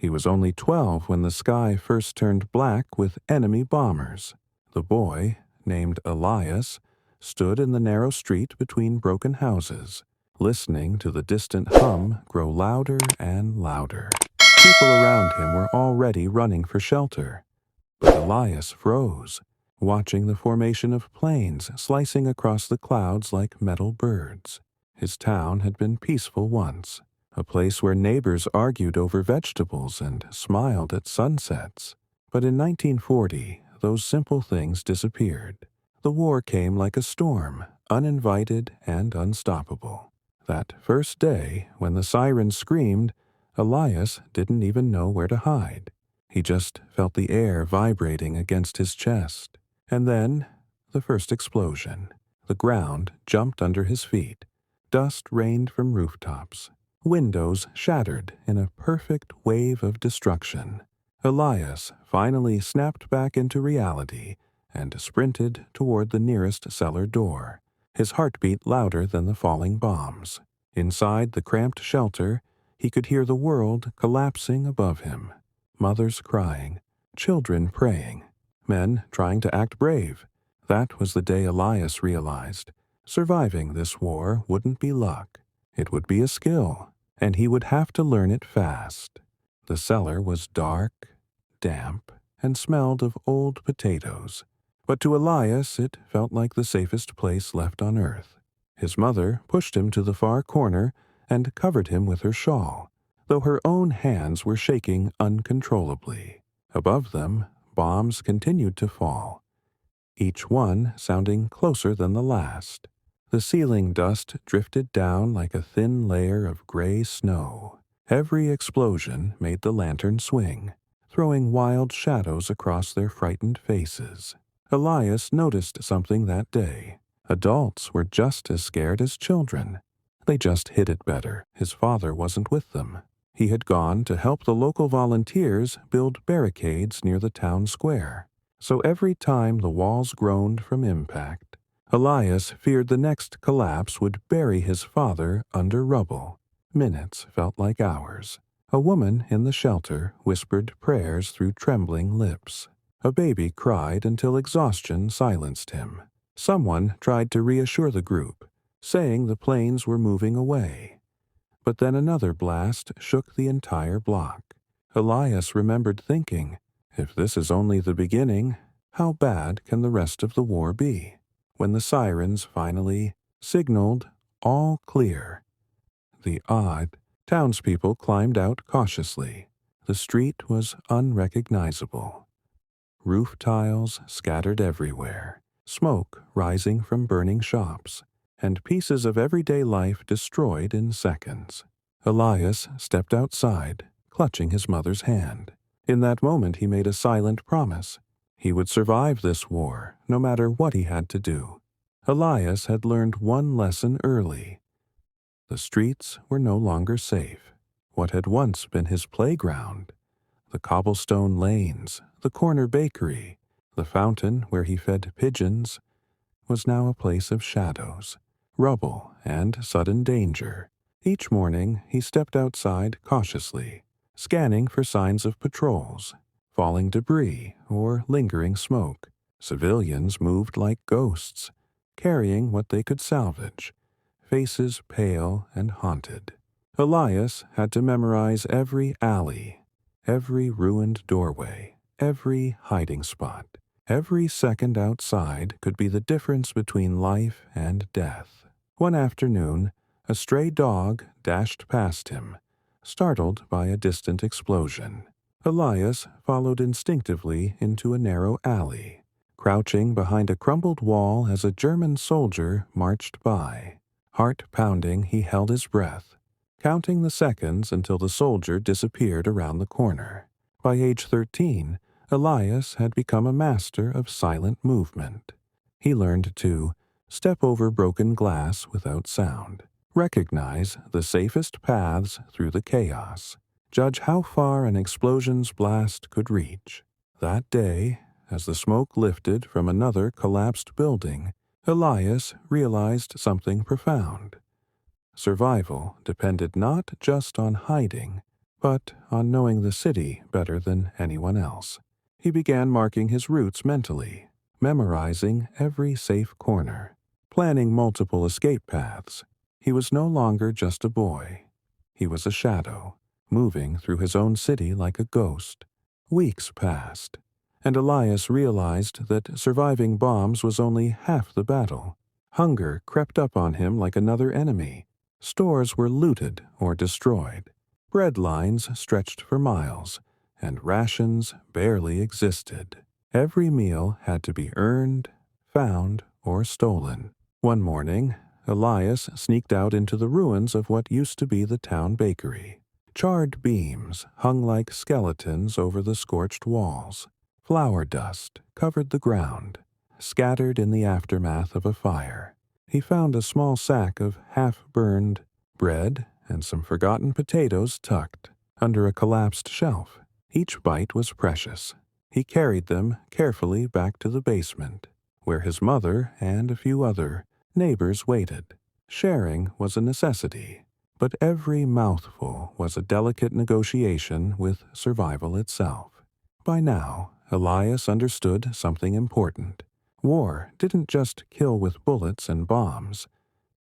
He was only 12 when the sky first turned black with enemy bombers. The boy, named Elias, stood in the narrow street between broken houses, listening to the distant hum grow louder and louder. People around him were already running for shelter. But Elias froze, watching the formation of planes slicing across the clouds like metal birds. His town had been peaceful once, a place where neighbors argued over vegetables and smiled at sunsets. But in 1940, those simple things disappeared. The war came like a storm, uninvited and unstoppable. That first day, when the sirens screamed, Elias didn't even know where to hide. He just felt the air vibrating against his chest. And then, the first explosion. The ground jumped under his feet. Dust rained from rooftops. Windows shattered in a perfect wave of destruction. Elias finally snapped back into reality and sprinted toward the nearest cellar door, his heartbeat louder than the falling bombs. Inside the cramped shelter, he could hear the world collapsing above him. Mothers crying, children praying, men trying to act brave. That was the day Elias realized surviving this war wouldn't be luck. It would be a skill, and he would have to learn it fast. The cellar was dark, damp, and smelled of old potatoes. But to Elias it felt like the safest place left on earth. His mother pushed him to the far corner and covered him with her shawl, though her own hands were shaking uncontrollably. Above them, bombs continued to fall, each one sounding closer than the last. The ceiling dust drifted down like a thin layer of gray snow. Every explosion made the lantern swing, throwing wild shadows across their frightened faces. Elias noticed something that day. Adults were just as scared as children. They just hid it better. His father wasn't with them. He had gone to help the local volunteers build barricades near the town square. So every time the walls groaned from impact, Elias feared the next collapse would bury his father under rubble. Minutes felt like hours. A woman in the shelter whispered prayers through trembling lips. A baby cried until exhaustion silenced him. Someone tried to reassure the group, saying the planes were moving away. But then another blast shook the entire block. Elias remembered thinking, if this is only the beginning, how bad can the rest of the war be? When the sirens finally signaled all clear, the odd townspeople climbed out cautiously. The street was unrecognizable. Roof tiles scattered everywhere, smoke rising from burning shops, and pieces of everyday life destroyed in seconds. Elias stepped outside, clutching his mother's hand. In that moment he made a silent promise. He would survive this war, no matter what he had to do. Elias had learned one lesson early. The streets were no longer safe. What had once been his playground, the cobblestone lanes, the corner bakery, the fountain where he fed pigeons, was now a place of shadows, rubble, and sudden danger. Each morning he stepped outside cautiously, scanning for signs of patrols, falling debris, or lingering smoke. Civilians moved like ghosts, carrying what they could salvage, faces pale and haunted. Elias had to memorize every alley, every ruined doorway, every hiding spot. Every second outside could be the difference between life and death. One afternoon, a stray dog dashed past him, startled by a distant explosion. Elias followed instinctively into a narrow alley, crouching behind a crumbled wall as a German soldier marched by. Heart pounding, he held his breath, counting the seconds until the soldier disappeared around the corner. By age 13, Elias had become a master of silent movement. He learned to step over broken glass without sound, recognize the safest paths through the chaos, judge how far an explosion's blast could reach. That day, as the smoke lifted from another collapsed building, Elias realized something profound. Survival depended not just on hiding, but on knowing the city better than anyone else. He began marking his routes mentally, memorizing every safe corner, planning multiple escape paths. He was no longer just a boy. He was a shadow, moving through his own city like a ghost. Weeks passed, and Elias realized that surviving bombs was only half the battle. Hunger crept up on him like another enemy. Stores were looted or destroyed. Bread lines stretched for miles, and rations barely existed. Every meal had to be earned, found, or stolen. One morning, Elias sneaked out into the ruins of what used to be the town bakery. Charred beams hung like skeletons over the scorched walls. Flour dust covered the ground, scattered in the aftermath of a fire. He found a small sack of half-burned bread and some forgotten potatoes tucked under a collapsed shelf. Each bite was precious. He carried them carefully back to the basement, where his mother and a few other neighbors waited. Sharing was a necessity, but every mouthful was a delicate negotiation with survival itself. By now, Elias understood something important. War didn't just kill with bullets and bombs.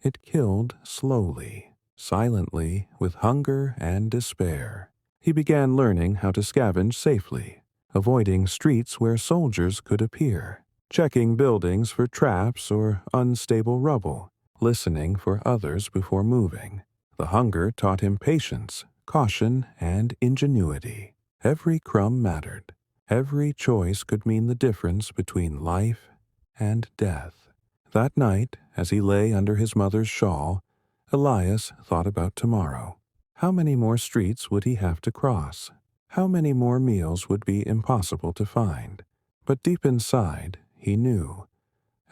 It killed slowly, silently, with hunger and despair. He began learning how to scavenge safely, avoiding streets where soldiers could appear, checking buildings for traps or unstable rubble, listening for others before moving. The hunger taught him patience, caution, and ingenuity. Every crumb mattered. Every choice could mean the difference between life and death. That night, as he lay under his mother's shawl, Elias thought about tomorrow. How many more streets would he have to cross? How many more meals would be impossible to find? But deep inside, he knew.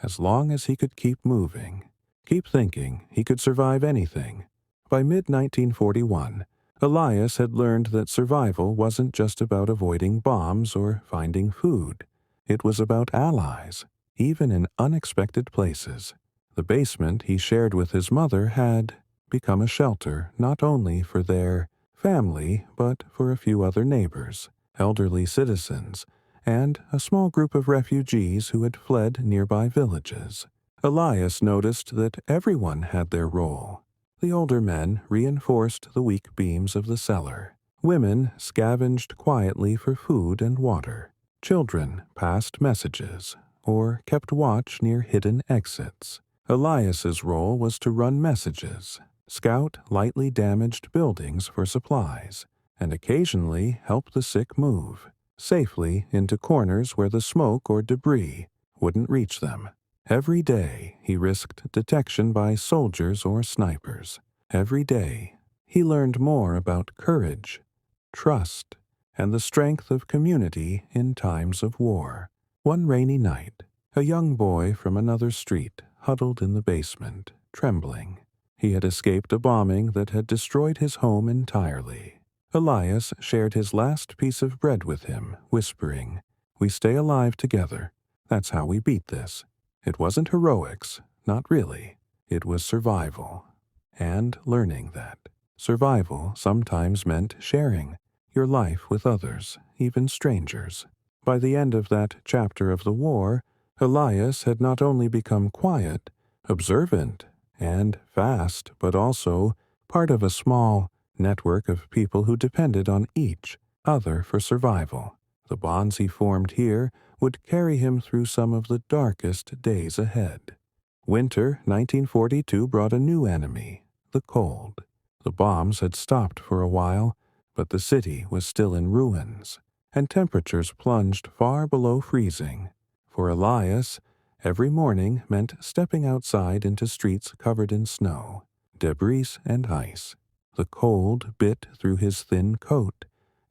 As long as he could keep moving, keep thinking, he could survive anything. By mid-1941, Elias had learned that survival wasn't just about avoiding bombs or finding food. It was about allies, even in unexpected places. The basement he shared with his mother had become a shelter not only for their family, but for a few other neighbors, elderly citizens, and a small group of refugees who had fled nearby villages. Elias noticed that everyone had their role. The older men reinforced the weak beams of the cellar. Women scavenged quietly for food and water. Children passed messages or kept watch near hidden exits. Elias's role was to run messages, scout lightly damaged buildings for supplies, and occasionally help the sick move safely into corners where the smoke or debris wouldn't reach them. Every day he risked detection by soldiers or snipers. Every day he learned more about courage, trust, and the strength of community in times of war. One rainy night, a young boy from another street huddled in the basement, trembling. He had escaped a bombing that had destroyed his home entirely. Elias shared his last piece of bread with him, whispering, "We stay alive together. That's how we beat this." It wasn't heroics, not really. It was survival. And learning that survival sometimes meant sharing your life with others, even strangers. By the end of that chapter of the war, Elias had not only become quiet, observant, and fast, but also part of a small network of people who depended on each other for survival. The bonds he formed here would carry him through some of the darkest days ahead. Winter 1942 brought a new enemy, the cold. The bombs had stopped for a while, but the city was still in ruins, and temperatures plunged far below freezing. For Elias, every morning meant stepping outside into streets covered in snow, debris, and ice. The cold bit through his thin coat,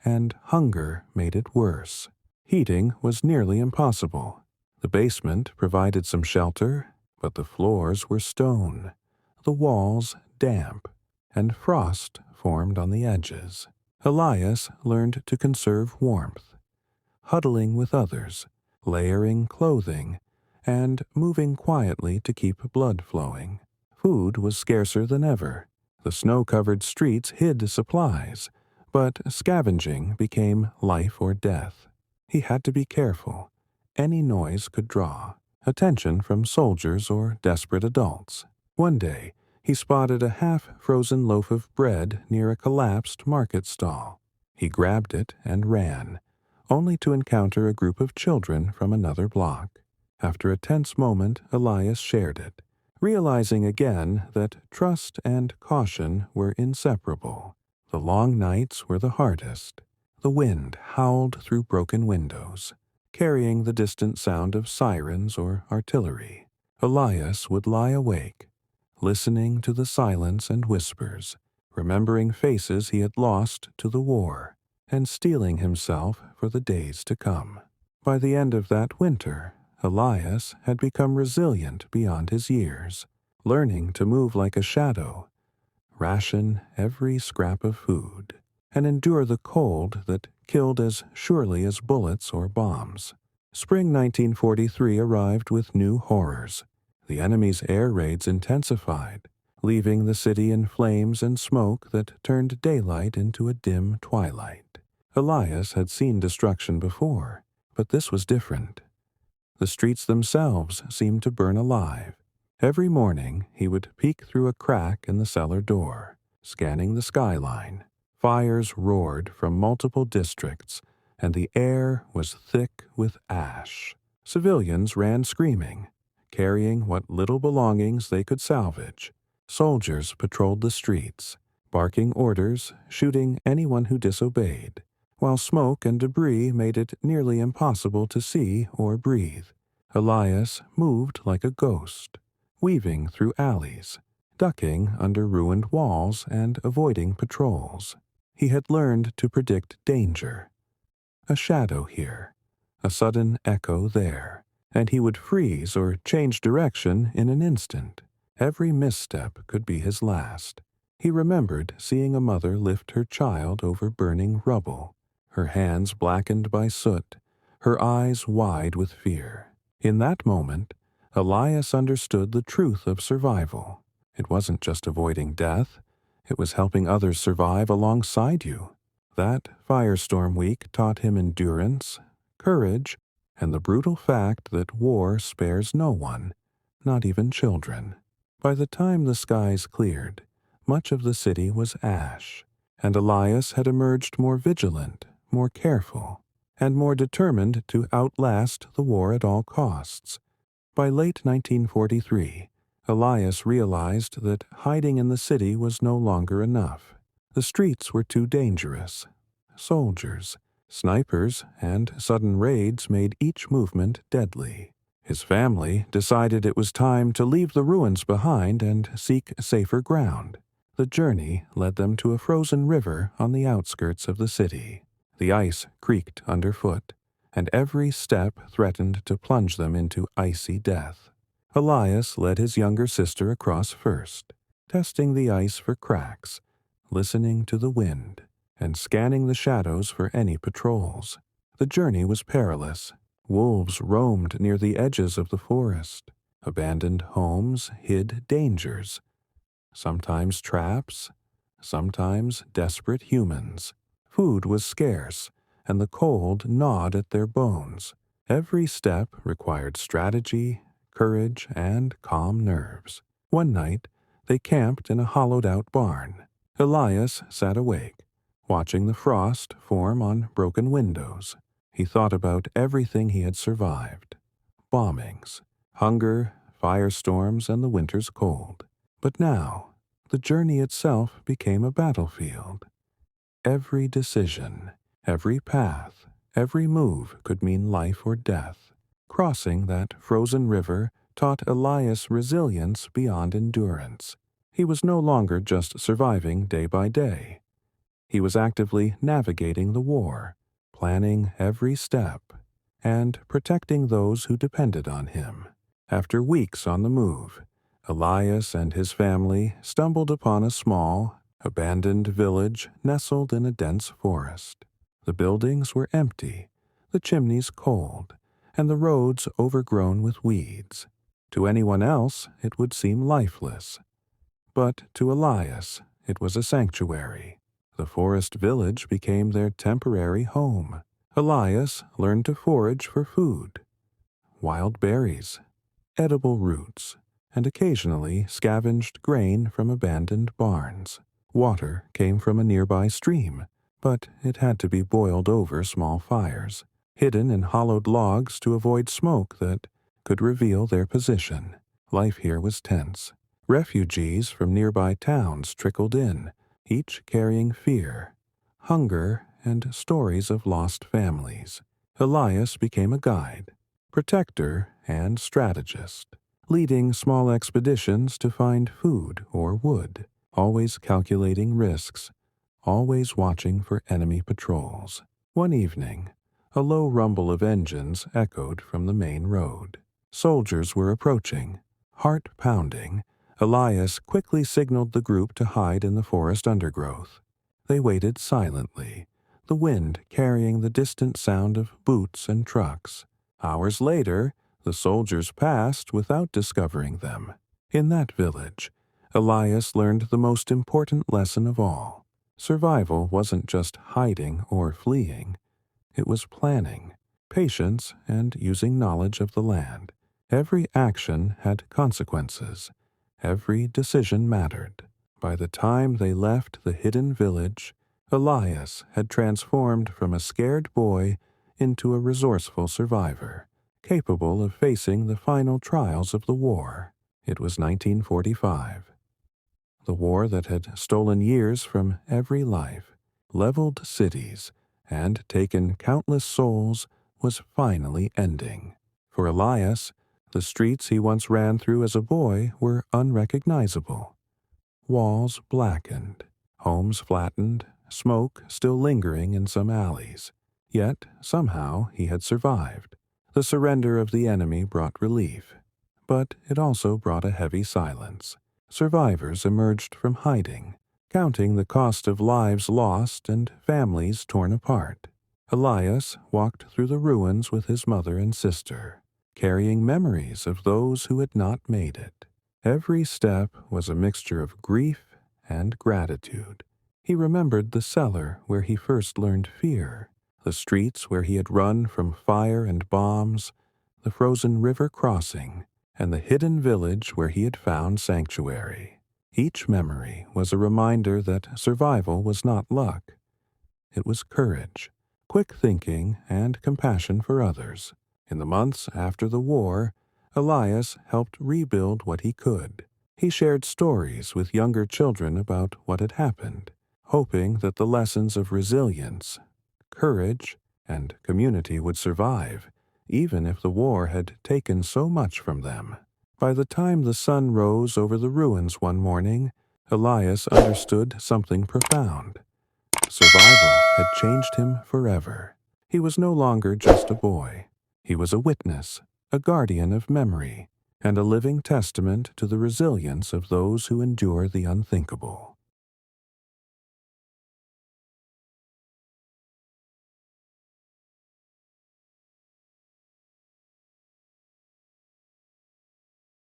and hunger made it worse. Heating was nearly impossible. The basement provided some shelter, but the floors were stone, the walls damp, and frost formed on the edges. Elias learned to conserve warmth, huddling with others, layering clothing, and moving quietly to keep blood flowing. Food was scarcer than ever. The snow-covered streets hid supplies, But scavenging became life or death. He had to be careful. Any noise could draw attention from soldiers or desperate adults. One day, he spotted a half-frozen loaf of bread near a collapsed market stall. He grabbed it and ran, only to encounter a group of children from another block. After a tense moment, Elias shared it, realizing again that trust and caution were inseparable. The long nights were the hardest. The wind howled through broken windows, carrying the distant sound of sirens or artillery. Elias would lie awake, listening to the silence and whispers, remembering faces he had lost to the war, and steeling himself for the days to come. By the end of that winter, Elias had become resilient beyond his years, learning to move like a shadow, ration every scrap of food, and endure the cold that killed as surely as bullets or bombs. Spring 1943 arrived with new horrors. The enemy's air raids intensified, leaving the city in flames and smoke that turned daylight into a dim twilight. Elias had seen destruction before, but this was different. The streets themselves seemed to burn alive. Every morning he would peek through a crack in the cellar door, scanning the skyline. Fires roared from multiple districts, and the air was thick with ash. Civilians ran screaming, carrying what little belongings they could salvage. Soldiers patrolled the streets, barking orders, shooting anyone who disobeyed, while smoke and debris made it nearly impossible to see or breathe. Elias moved like a ghost, weaving through alleys, ducking under ruined walls and avoiding patrols. He had learned to predict danger. A shadow here, a sudden echo there, and he would freeze or change direction in an instant. Every misstep could be his last. He remembered seeing a mother lift her child over burning rubble, her hands blackened by soot, her eyes wide with fear. In that moment, Elias understood the truth of survival. It wasn't just avoiding death, it was helping others survive alongside you. That firestorm week taught him endurance, courage, and the brutal fact that war spares no one, not even children. By the time the skies cleared, much of the city was ash, and Elias had emerged more vigilant, more careful, and more determined to outlast the war at all costs. By late 1943, Elias realized that hiding in the city was no longer enough. The streets were too dangerous. Soldiers, snipers, and sudden raids made each movement deadly. His family decided it was time to leave the ruins behind and seek safer ground. The journey led them to a frozen river on the outskirts of the city. The ice creaked underfoot, and every step threatened to plunge them into icy death. Elias led his younger sister across first, testing the ice for cracks, listening to the wind, and scanning the shadows for any patrols. The journey was perilous. Wolves roamed near the edges of the forest. Abandoned homes hid dangers, sometimes traps, sometimes desperate humans. Food was scarce, and the cold gnawed at their bones. Every step required strategy, courage, and calm nerves. One night, they camped in a hollowed-out barn. Elias sat awake, watching the frost form on broken windows. He thought about everything he had survived: bombings, hunger, firestorms, and the winter's cold. But now, the journey itself became a battlefield. Every decision, every path, every move could mean life or death. Crossing that frozen river taught Elias resilience beyond endurance. He was no longer just surviving day by day. He was actively navigating the war, planning every step, and protecting those who depended on him. After weeks on the move, Elias and his family stumbled upon a small, abandoned village nestled in a dense forest. The buildings were empty, the chimneys cold, and the roads overgrown with weeds. To anyone else, it would seem lifeless. But to Elias, it was a sanctuary. The forest village became their temporary home. Elias learned to forage for food, wild berries, edible roots, and occasionally scavenged grain from abandoned barns. Water came from a nearby stream, but it had to be boiled over small fires, hidden in hollowed logs to avoid smoke that could reveal their position. Life here was tense. Refugees from nearby towns trickled in, each carrying fear, hunger, and stories of lost families. Elias became a guide, protector, and strategist, leading small expeditions to find food or wood, always calculating risks, always watching for enemy patrols. One evening, a low rumble of engines echoed from the main road. Soldiers were approaching. Heart pounding, Elias quickly signaled the group to hide in the forest undergrowth. They waited silently, the wind carrying the distant sound of boots and trucks. Hours later, the soldiers passed without discovering them. In that village, Elias learned the most important lesson of all. Survival wasn't just hiding or fleeing. It was planning, patience, and using knowledge of the land. Every action had consequences. Every decision mattered. By the time they left the hidden village, Elias had transformed from a scared boy into a resourceful survivor, capable of facing the final trials of the war. It was 1945. The war that had stolen years from every life, leveled cities, and taken countless souls was finally ending. For Elias, the streets he once ran through as a boy were unrecognizable. Walls blackened, homes flattened, smoke still lingering in some alleys. Yet, somehow, he had survived. The surrender of the enemy brought relief, but it also brought a heavy silence. Survivors emerged from hiding, counting the cost of lives lost and families torn apart. Elias walked through the ruins with his mother and sister, carrying memories of those who had not made it. Every step was a mixture of grief and gratitude. He remembered the cellar where he first learned fear, the streets where he had run from fire and bombs, the frozen river crossing, and the hidden village where he had found sanctuary. Each memory was a reminder that survival was not luck. It was courage, quick thinking, and compassion for others. In the months after the war, Elias helped rebuild what he could. He shared stories with younger children about what had happened, hoping that the lessons of resilience, courage, and community would survive, even if the war had taken so much from them. By the time the sun rose over the ruins one morning, Elias understood something profound. Survival had changed him forever. He was no longer just a boy. He was a witness, a guardian of memory, and a living testament to the resilience of those who endure the unthinkable.